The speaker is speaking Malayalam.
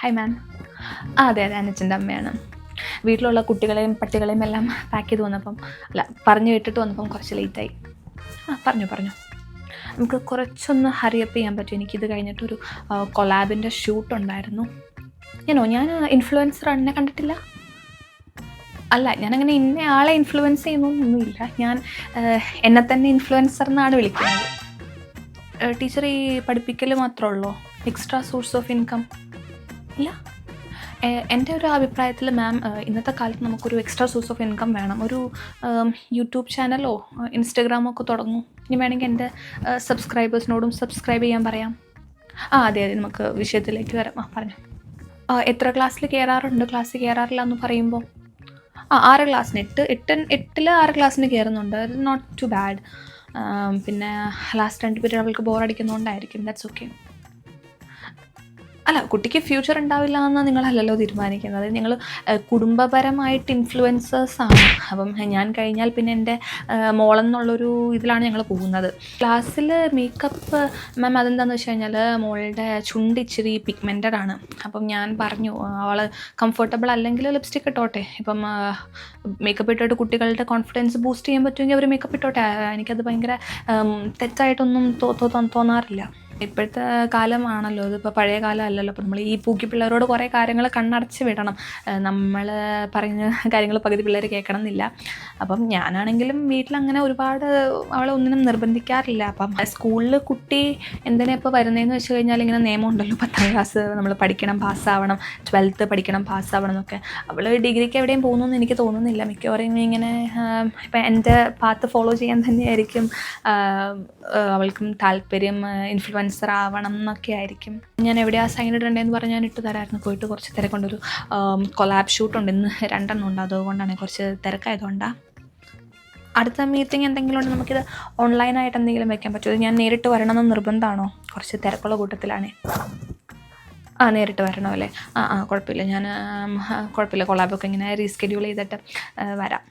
Hi ma'am. അതെ അതെ, അനുജൻ്റെ അമ്മയാണ്. വീട്ടിലുള്ള കുട്ടികളെയും പട്ടികളെയും എല്ലാം പാക്ക് ചെയ്ത് വന്നപ്പം, അല്ല പറഞ്ഞു വിട്ടിട്ട് വന്നപ്പം കുറച്ച് ലേറ്റായി. പറഞ്ഞു നമുക്ക് കുറച്ചൊന്ന് ഹറിയപ്പ് ചെയ്യാൻ പറ്റും. എനിക്കിത് കഴിഞ്ഞിട്ടൊരു കൊളാബിൻ്റെ ഷൂട്ടുണ്ടായിരുന്നു. ഞാൻ ഇൻഫ്ലുവൻസർ എന്നെ കണ്ടിട്ടില്ല. അല്ല, ഞാനങ്ങനെ ഇന്ന ആളെ ഇൻഫ്ലുവൻസ് ചെയ്യുന്നൊന്നുമില്ല. ഞാൻ എന്നെ തന്നെ ഇൻഫ്ലുവൻസർ എന്നാണ് വിളിക്കുന്നത്. ടീച്ചർ ഈ പഠിപ്പിക്കൽ മാത്രമേ ഉള്ളൂ, എക്സ്ട്രാ സോഴ്സ് ഓഫ് ഇൻകം ഇല്ല? എൻ്റെ ഒരു അഭിപ്രായത്തിൽ മാം, ഇന്നത്തെ കാലത്ത് നമുക്കൊരു എക്സ്ട്രാ സോഴ്സ് ഓഫ് ഇൻകം വേണം. ഒരു യൂട്യൂബ് ചാനലോ ഇൻസ്റ്റഗ്രാമോ ഒക്കെ തുടങ്ങും. ഇനി വേണമെങ്കിൽ എൻ്റെ സബ്സ്ക്രൈബേഴ്സിനോടും സബ്സ്ക്രൈബ് ചെയ്യാൻ പറയാം. അതെ നമുക്ക് വിഷയത്തിലേക്ക് വരാം. പറഞ്ഞു. എത്ര ക്ലാസ്സിൽ കയറാറുണ്ട്, ക്ലാസ്സിൽ കയറാറില്ല എന്ന് പറയുമ്പോൾ 6 ക്ലാസ്സിന് 8 6 ക്ലാസ്സിന് കയറുന്നുണ്ട്. It not too bad. പിന്നെ ലാസ്റ്റ് 2 പീരീഡ് അവൾക്ക് ബോറടിക്കുന്നതുകൊണ്ടായിരിക്കും. That's okay. അല്ല, കുട്ടിക്ക് ഫ്യൂച്ചർ ഉണ്ടാവില്ല എന്ന് നിങ്ങളല്ലല്ലോ തീരുമാനിക്കുന്നത്. നിങ്ങൾ കുടുംബപരമായിട്ട് ഇൻഫ്ലുവൻസേഴ്സാണ്. അപ്പം ഞാൻ കഴിഞ്ഞാൽ പിന്നെ എൻ്റെ മോളെന്നുള്ളൊരു ഇതിലാണ് ഞങ്ങൾ പോകുന്നത്. ക്ലാസ്സിൽ മേക്കപ്പ് മാം അതെന്താണെന്ന് വെച്ച് കഴിഞ്ഞാൽ മോളുടെ ചുണ്ട് ഇച്ചിരി പിഗ്മെൻറ്റഡ് ആണ്. അപ്പം ഞാൻ പറഞ്ഞു, അവൾ കംഫർട്ടബിൾ അല്ലെങ്കിൽ ലിപ്സ്റ്റിക് ഇട്ടോട്ടെ. ഇപ്പം മേക്കപ്പ് ഇട്ടിട്ട് കുട്ടികളുടെ കോൺഫിഡൻസ് ബൂസ്റ്റ് ചെയ്യാൻ പറ്റുമെങ്കിൽ അവർ മേക്കപ്പ് ഇട്ടോട്ടെ. എനിക്കത് ഭയങ്കര തെറ്റായിട്ടൊന്നും തോന്നാറില്ല. ഇപ്പോഴത്തെ കാലമാണല്ലോ, ഇതിപ്പോൾ പഴയ കാലം അല്ലല്ലോ. അപ്പോൾ നമ്മൾ ഈ പൂക്കി പിള്ളേരോട് കുറേ കാര്യങ്ങൾ കണ്ണടച്ച് വിടണം. നമ്മൾ പറയുന്ന കാര്യങ്ങൾ പകുതി പിള്ളേർ കേൾക്കണം എന്നില്ല. അപ്പം ഞാനാണെങ്കിലും വീട്ടിലങ്ങനെ ഒരുപാട് അവളെ ഒന്നിനും നിർബന്ധിക്കാറില്ല. അപ്പം സ്കൂളിൽ കുട്ടി എന്തിനാ ഇപ്പോൾ വരുന്നതെന്ന് വെച്ച് കഴിഞ്ഞാൽ ഇങ്ങനെ നിയമം ഉണ്ടല്ലോ, 10ാം ക്ലാസ് നമ്മൾ പഠിക്കണം, പാസ്സാവണം, 12th പഠിക്കണം, പാസ്സാവണം എന്നൊക്കെ. അവൾ ഡിഗ്രിക്ക് എവിടെയും പോകുന്നു എനിക്ക് തോന്നുന്നില്ല. മിക്കവാറും ഇങ്ങനെ ഇപ്പം എൻ്റെ പാത്ത് ഫോളോ ചെയ്യാൻ തന്നെയായിരിക്കും അവൾക്കും താല്പര്യം. ഇൻഫ്ലുവൻസർ ആവണം എന്നൊക്കെ ആയിരിക്കും. ഞാൻ എവിടെയാണ് സൈൻ ഇടേണ്ടതെന്ന് പറഞ്ഞ് ഞാൻ ഇട്ട് തരാമായിരുന്നു. പോയിട്ട് കുറച്ച് തിരക്കൊണ്ടൊരു കൊളാബ് ഷൂട്ടുണ്ട് ഇന്ന്, 2 ഉണ്ട്. അതുകൊണ്ടാണ്, കുറച്ച് തിരക്കായതുകൊണ്ടാണ്. അടുത്ത മീറ്റിംഗ് എന്തെങ്കിലും ഉണ്ട്, നമുക്കിത് ഓൺലൈനായിട്ട് എന്തെങ്കിലും വെക്കാൻ പറ്റുമോ? ഞാൻ നേരിട്ട് വരണമെന്ന് നിർബന്ധമാണോ? കുറച്ച് തിരക്കുള്ള കൂട്ടത്തിലാണേ. നേരിട്ട് വരണമല്ലേ? കുഴപ്പമില്ല. ഞാൻ കുഴപ്പമില്ല, കൊളാബൊക്കെ ഇങ്ങനെ റീസ്കെഡ്യൂൾ ചെയ്തിട്ട് വരാം.